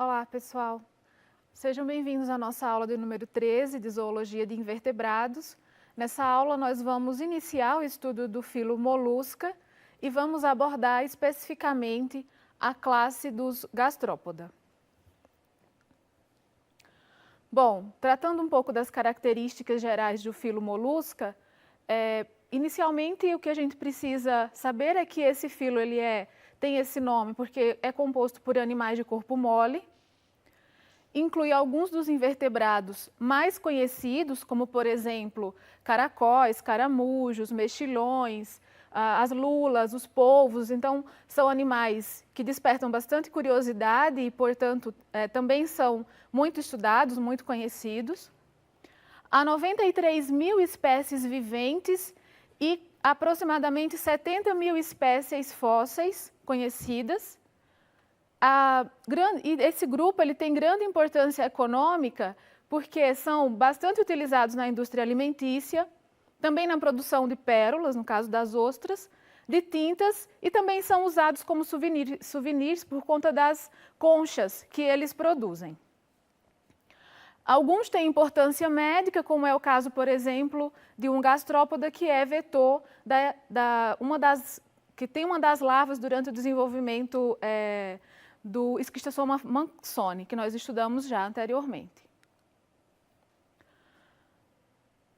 Olá, pessoal. Sejam bem-vindos à nossa aula de número 13 de Zoologia de Invertebrados. Nessa aula, nós vamos iniciar o estudo do filo Molusca e vamos abordar especificamente a classe dos Gastrópoda. Bom, tratando um pouco das características gerais do filo Molusca, inicialmente o que a gente precisa saber é que esse filo tem esse nome porque é composto por animais de corpo mole, inclui alguns dos invertebrados mais conhecidos, como por exemplo, caracóis, caramujos, mexilhões, as lulas, os polvos. Então, são animais que despertam bastante curiosidade e, portanto, também são muito estudados, muito conhecidos. Há 93 mil espécies viventes e aproximadamente 70 mil espécies fósseis conhecidas. E esse grupo tem grande importância econômica porque são bastante utilizados na indústria alimentícia, também na produção de pérolas, no caso das ostras, de tintas, e também são usados como souvenirs por conta das conchas que eles produzem. Alguns têm importância médica, como é o caso, por exemplo, de um gastrópoda que é vetor que tem uma das larvas durante o desenvolvimento do Schistosoma manxoni, que nós estudamos já anteriormente.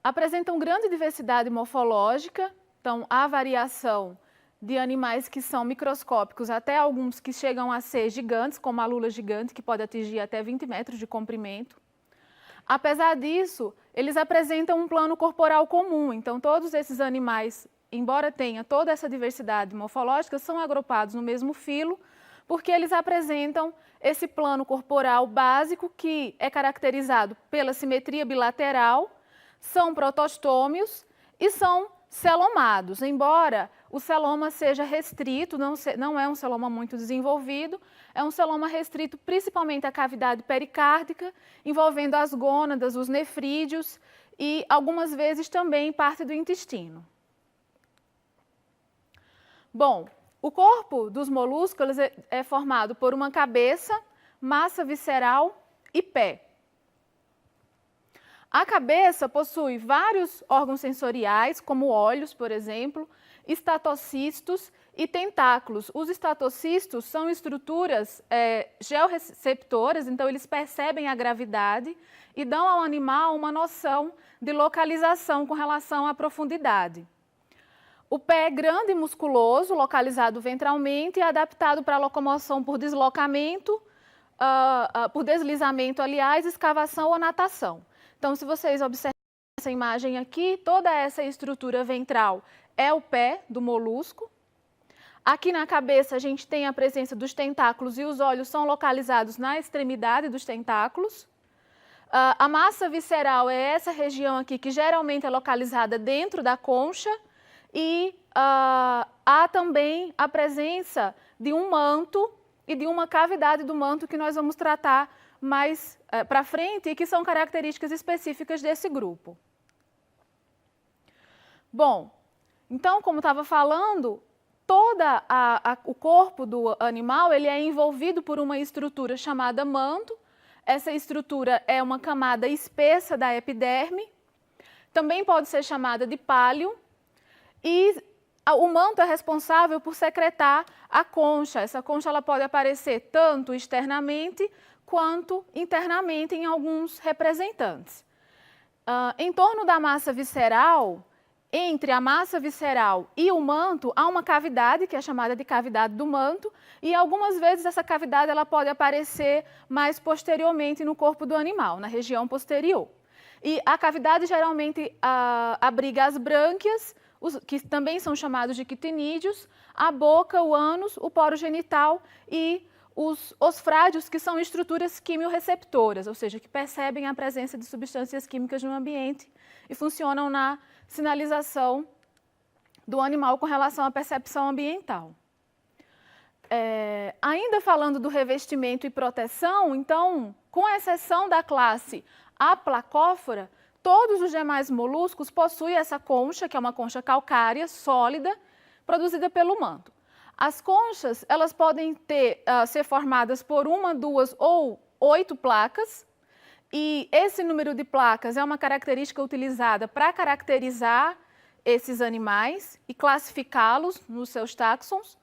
Apresentam grande diversidade morfológica, então há variação de animais que são microscópicos até alguns que chegam a ser gigantes, como a lula gigante, que pode atingir até 20 metros de comprimento. Apesar disso, eles apresentam um plano corporal comum, então todos esses animais, embora tenha toda essa diversidade morfológica, são agrupados no mesmo filo, porque eles apresentam esse plano corporal básico que é caracterizado pela simetria bilateral, são protostômios e são celomados, embora o celoma seja restrito, não é um celoma muito desenvolvido, é um celoma restrito principalmente à cavidade pericárdica, envolvendo as gônadas, os nefrídeos e algumas vezes também parte do intestino. Bom, o corpo dos molúsculos é formado por uma cabeça, massa visceral e pé. A cabeça possui vários órgãos sensoriais, como olhos, por exemplo, estatocistos e tentáculos. Os estatocistos são estruturas georreceptoras, então eles percebem a gravidade e dão ao animal uma noção de localização com relação à profundidade. O pé é grande e musculoso, localizado ventralmente e adaptado para a locomoção por deslocamento, por deslizamento, aliás, escavação ou natação. Então, se vocês observarem essa imagem aqui, toda essa estrutura ventral é o pé do molusco. Aqui na cabeça a gente tem a presença dos tentáculos e os olhos são localizados na extremidade dos tentáculos. A massa visceral é essa região aqui que geralmente é localizada dentro da concha e há também a presença de um manto e de uma cavidade do manto que nós vamos tratar mais para frente e que são características específicas desse grupo. Bom, então, como estava falando, o corpo do animal é envolvido por uma estrutura chamada manto. Essa estrutura é uma camada espessa da epiderme, também pode ser chamada de páleo, e o manto é responsável por secretar a concha. Essa concha ela pode aparecer tanto externamente quanto internamente em alguns representantes. Em torno da massa visceral, entre a massa visceral e o manto, há uma cavidade, que é chamada de cavidade do manto, e algumas vezes essa cavidade ela pode aparecer mais posteriormente no corpo do animal, na região posterior. E a cavidade geralmente abriga as brânquias, que também são chamados de quitinídeos, a boca, o ânus, o poro genital e os osfrádios, que são estruturas quimiorreceptoras, ou seja, que percebem a presença de substâncias químicas no ambiente e funcionam na sinalização do animal com relação à percepção ambiental. Ainda falando do revestimento e proteção, então, com exceção da classe Aplacófora, todos os demais moluscos possuem essa concha, que é uma concha calcária, sólida, produzida pelo manto. As conchas, elas podem ser formadas por 1, 2 ou 8 placas, e esse número de placas é uma característica utilizada para caracterizar esses animais e classificá-los nos seus táxons.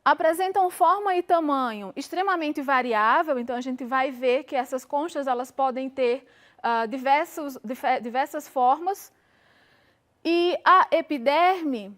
Apresentam forma e tamanho extremamente variável, então a gente vai ver que essas conchas elas podem ter diversas formas. E a epiderme,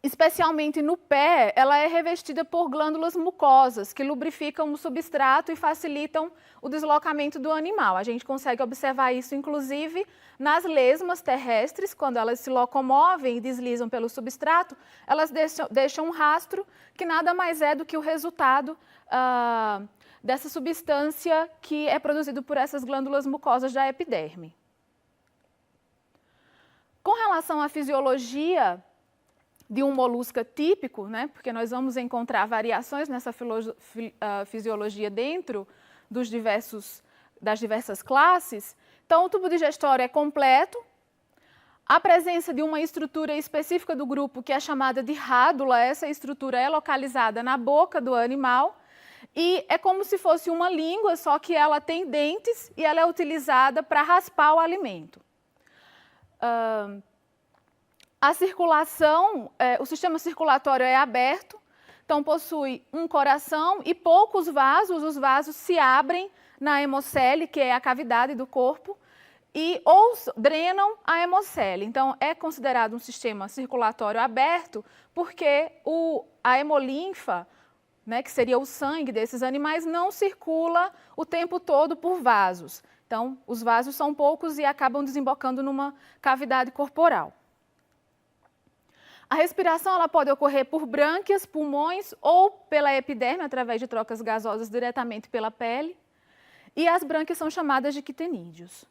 especialmente no pé, ela é revestida por glândulas mucosas que lubrificam o substrato e facilitam o deslocamento do animal. A gente consegue observar isso, inclusive, nas lesmas terrestres, quando elas se locomovem e deslizam pelo substrato, elas deixam um rastro que nada mais é do que o resultado dessa substância que é produzido por essas glândulas mucosas da epiderme. Com relação à fisiologia de um molusco típico, né, porque nós vamos encontrar variações nessa fisiologia dentro das diversas classes. Então, o tubo digestório é completo, a presença de uma estrutura específica do grupo, que é chamada de rádula, essa estrutura é localizada na boca do animal, e é como se fosse uma língua, só que ela tem dentes e ela é utilizada para raspar o alimento. A circulação, o sistema circulatório é aberto, então possui um coração e poucos vasos, os vasos se abrem na hemocele, que é a cavidade do corpo, ou drenam a hemocele. Então é considerado um sistema circulatório aberto porque a hemolinfa, né, que seria o sangue desses animais, não circula o tempo todo por vasos. Então os vasos são poucos e acabam desembocando numa cavidade corporal. A respiração ela pode ocorrer por brânquias, pulmões ou pela epiderme, através de trocas gasosas diretamente pela pele. E as brânquias são chamadas de quitenídeos.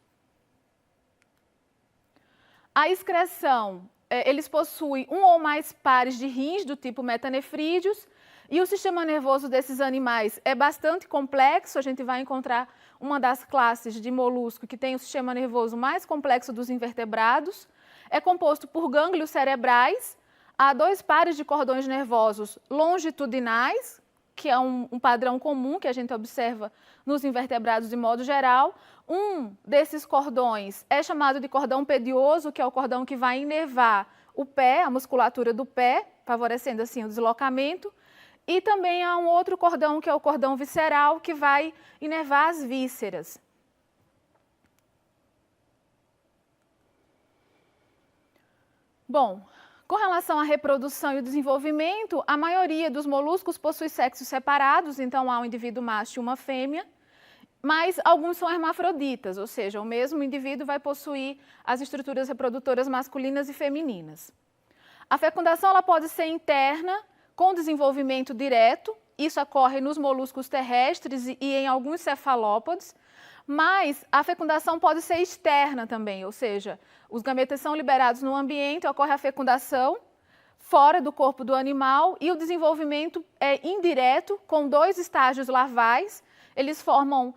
A excreção, eles possuem um ou mais pares de rins do tipo metanefrídeos, e o sistema nervoso desses animais é bastante complexo. A gente vai encontrar uma das classes de molusco que tem o sistema nervoso mais complexo dos invertebrados. É composto por gânglios cerebrais. Há 2 pares de cordões nervosos longitudinais, que é um padrão comum que a gente observa nos invertebrados de modo geral. Um desses cordões é chamado de cordão pedioso, que é o cordão que vai inervar o pé, a musculatura do pé, favorecendo assim o deslocamento. E também há um outro cordão, que é o cordão visceral, que vai inervar as vísceras. Bom, com relação à reprodução e o desenvolvimento, a maioria dos moluscos possui sexos separados, então há um indivíduo macho e uma fêmea, mas alguns são hermafroditas, ou seja, o mesmo indivíduo vai possuir as estruturas reprodutoras masculinas e femininas. A fecundação ela pode ser interna, com desenvolvimento direto, isso ocorre nos moluscos terrestres e em alguns cefalópodes, mas a fecundação pode ser externa também, ou seja, os gametas são liberados no ambiente, ocorre a fecundação fora do corpo do animal e o desenvolvimento é indireto, com 2 estágios larvais. Eles formam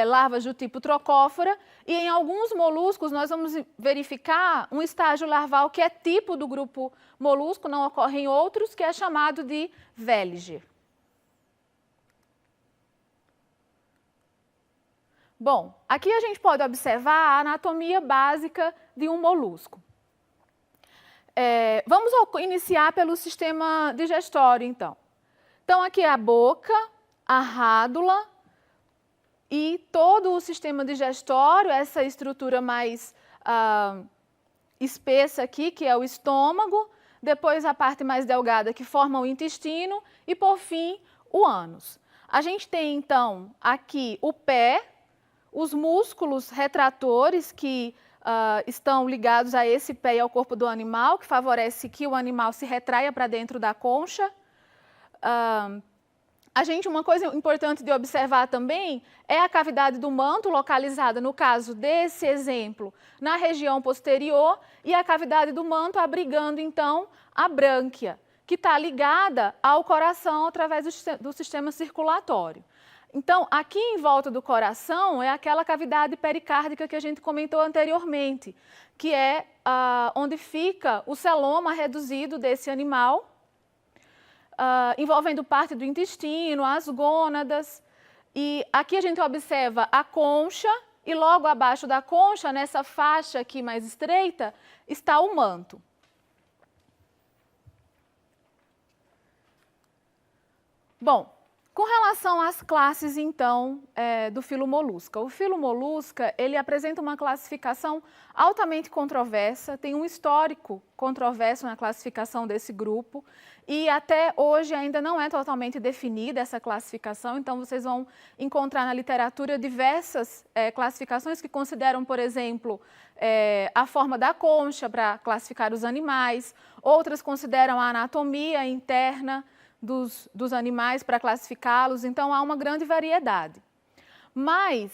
larvas do tipo trocófora e em alguns moluscos nós vamos verificar um estágio larval que é tipo do grupo molusco, não ocorre em outros, que é chamado de vélide. Bom, aqui a gente pode observar a anatomia básica de um molusco. Vamos iniciar pelo sistema digestório, então. Então, aqui é a boca, a rádula e todo o sistema digestório, essa estrutura mais espessa aqui, que é o estômago, depois a parte mais delgada que forma o intestino e, por fim, o ânus. A gente tem, então, aqui o pé, os músculos retratores que estão ligados a esse pé e ao corpo do animal, que favorece que o animal se retraia para dentro da concha. Uma coisa importante de observar também é a cavidade do manto, localizada, no caso desse exemplo, na região posterior, e a cavidade do manto abrigando, então, a brânquia, que está ligada ao coração através do sistema circulatório. Então, aqui em volta do coração é aquela cavidade pericárdica que a gente comentou anteriormente, que é onde fica o celoma reduzido desse animal. envolvendo parte do intestino, as gônadas. E aqui a gente observa a concha e logo abaixo da concha, nessa faixa aqui mais estreita, está o manto. Bom, com relação às classes, então, do filo molusca. O filo molusca, ele apresenta uma classificação altamente controversa, tem um histórico controverso na classificação desse grupo e até hoje ainda não é totalmente definida essa classificação, então vocês vão encontrar na literatura diversas classificações que consideram, por exemplo, a forma da concha para classificar os animais, outras consideram a anatomia interna dos animais para classificá-los, então há uma grande variedade. Mas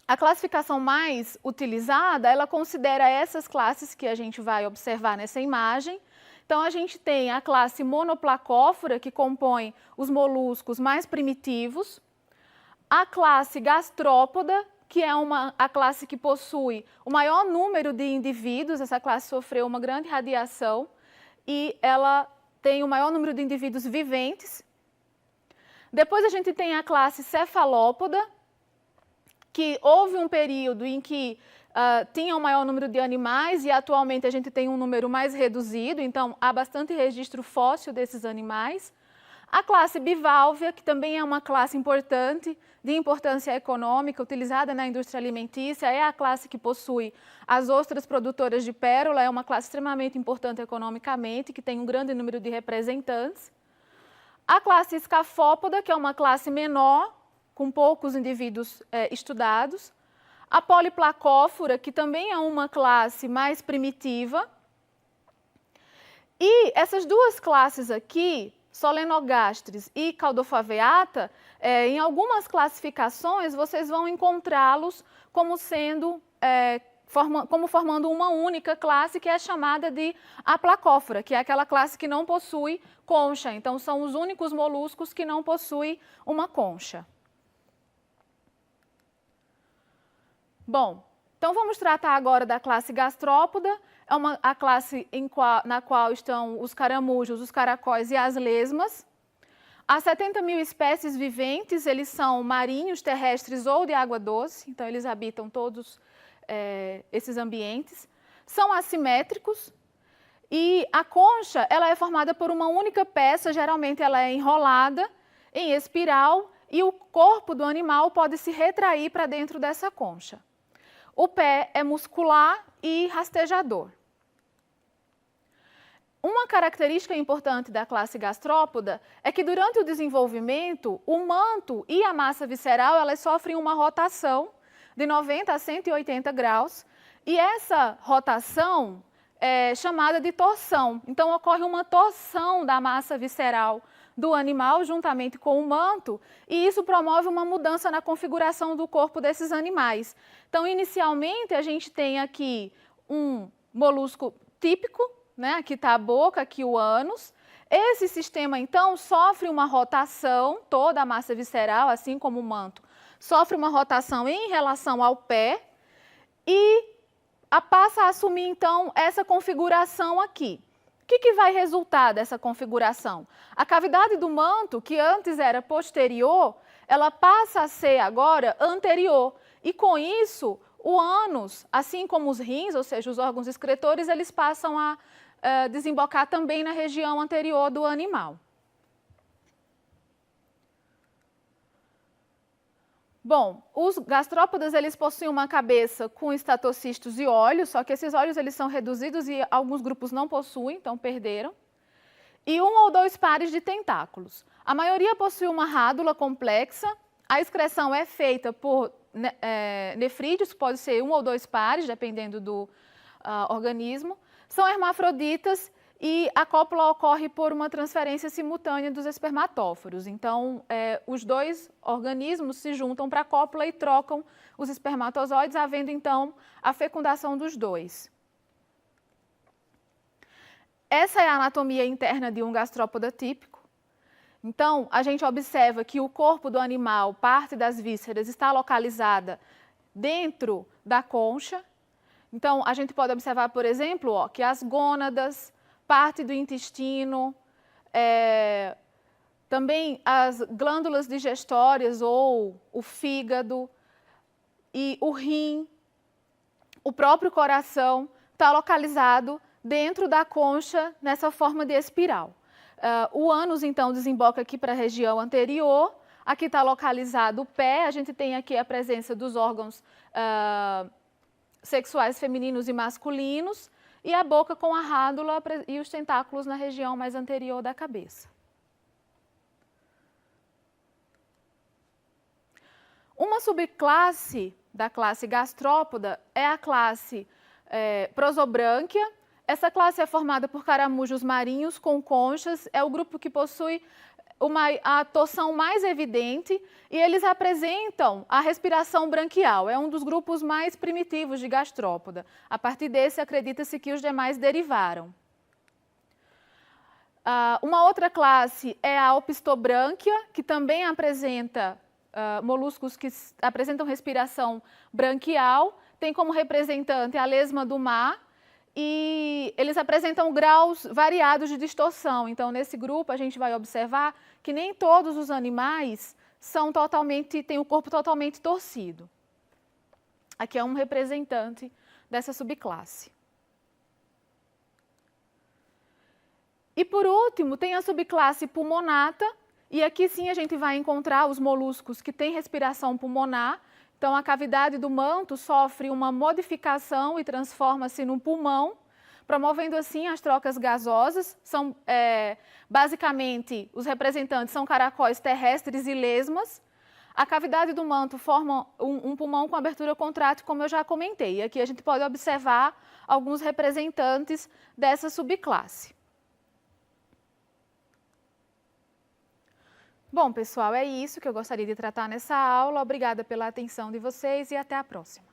a classificação mais utilizada, ela considera essas classes que a gente vai observar nessa imagem. Então a gente tem a classe monoplacófora, que compõe os moluscos mais primitivos, a classe gastrópoda, que é a classe que possui o maior número de indivíduos. Essa classe sofreu uma grande radiação e ela tem o maior número de indivíduos viventes. Depois a gente tem a classe cefalópoda, que houve um período em que tinha o maior número de animais e atualmente a gente tem um número mais reduzido, então há bastante registro fóssil desses animais. A classe biválvea, que também é uma classe importante, de importância econômica, utilizada na indústria alimentícia, é a classe que possui as ostras produtoras de pérola, é uma classe extremamente importante economicamente, que tem um grande número de representantes. A classe escafópoda, que é uma classe menor, com poucos indivíduos estudados. A poliplacófora, que também é uma classe mais primitiva. E essas duas classes aqui, Solenogastris e Caldofaveata, em algumas classificações vocês vão encontrá-los como sendo, formando uma única classe, que é chamada de aplacófora, que é aquela classe que não possui concha. Então são os únicos moluscos que não possuem uma concha. Bom, então vamos tratar agora da classe gastrópoda. É a classe na qual estão os caramujos, os caracóis e as lesmas. Há 70 mil espécies viventes, eles são marinhos, terrestres ou de água doce, então eles habitam todos esses ambientes. São assimétricos e a concha ela é formada por uma única peça, geralmente ela é enrolada em espiral e o corpo do animal pode se retrair para dentro dessa concha. O pé é muscular e rastejador. Uma característica importante da classe gastrópoda é que durante o desenvolvimento, o manto e a massa visceral elas sofrem uma rotação de 90 a 180 graus e essa rotação é chamada de torção. Então ocorre uma torção da massa visceral do animal juntamente com o manto e isso promove uma mudança na configuração do corpo desses animais. Então, inicialmente, a gente tem aqui um molusco típico, né? Aqui está a boca, aqui o ânus. Esse sistema, então, sofre uma rotação, toda a massa visceral, assim como o manto, sofre uma rotação em relação ao pé e passa a assumir, então, essa configuração aqui. O que vai resultar dessa configuração? A cavidade do manto, que antes era posterior, ela passa a ser agora anterior. E com isso, o ânus, assim como os rins, ou seja, os órgãos excretores, eles passam a desembocar também na região anterior do animal. Bom, os gastrópodas eles possuem uma cabeça com estatocistos e olhos, só que esses olhos eles são reduzidos e alguns grupos não possuem, então perderam. E um ou dois pares de tentáculos. A maioria possui uma rádula complexa, a excreção é feita por nefrídeos, pode ser um ou dois pares, dependendo do organismo. São hermafroditas e a cópula ocorre por uma transferência simultânea dos espermatóforos. Então, os dois organismos se juntam para a cópula e trocam os espermatozoides, havendo então a fecundação dos dois. Essa é a anatomia interna de um gastrópoda típico. Então, a gente observa que o corpo do animal, parte das vísceras, está localizada dentro da concha. Então, a gente pode observar, por exemplo, que as gônadas, parte do intestino, também as glândulas digestórias ou o fígado e o rim, o próprio coração está localizado dentro da concha nessa forma de espiral. O ânus, então, desemboca aqui para a região anterior, aqui está localizado o pé, a gente tem aqui a presença dos órgãos sexuais femininos e masculinos, e a boca com a rádula e os tentáculos na região mais anterior da cabeça. Uma subclasse da classe gastrópoda é a classe Prosobrânquia. Essa classe é formada por caramujos marinhos com conchas, é o grupo que possui a torção mais evidente e eles apresentam a respiração branquial. É um dos grupos mais primitivos de gastrópoda. A partir desse, acredita-se que os demais derivaram. Uma outra classe é a Opistobrânquia, que também apresenta moluscos que apresentam respiração branquial, tem como representante a lesma do mar e eles apresentam graus variados de distorção. Então, nesse grupo, a gente vai observar que nem todos os animais têm o corpo totalmente torcido. Aqui é um representante dessa subclasse. E, por último, tem a subclasse Pulmonata, e aqui sim a gente vai encontrar os moluscos que têm respiração pulmonar. Então, a cavidade do manto sofre uma modificação e transforma-se num pulmão, promovendo assim as trocas gasosas. Basicamente, os representantes são caracóis terrestres e lesmas. A cavidade do manto forma um pulmão com abertura contrátil, como eu já comentei. E aqui a gente pode observar alguns representantes dessa subclasse. Bom, pessoal, é isso que eu gostaria de tratar nessa aula. Obrigada pela atenção de vocês e até a próxima.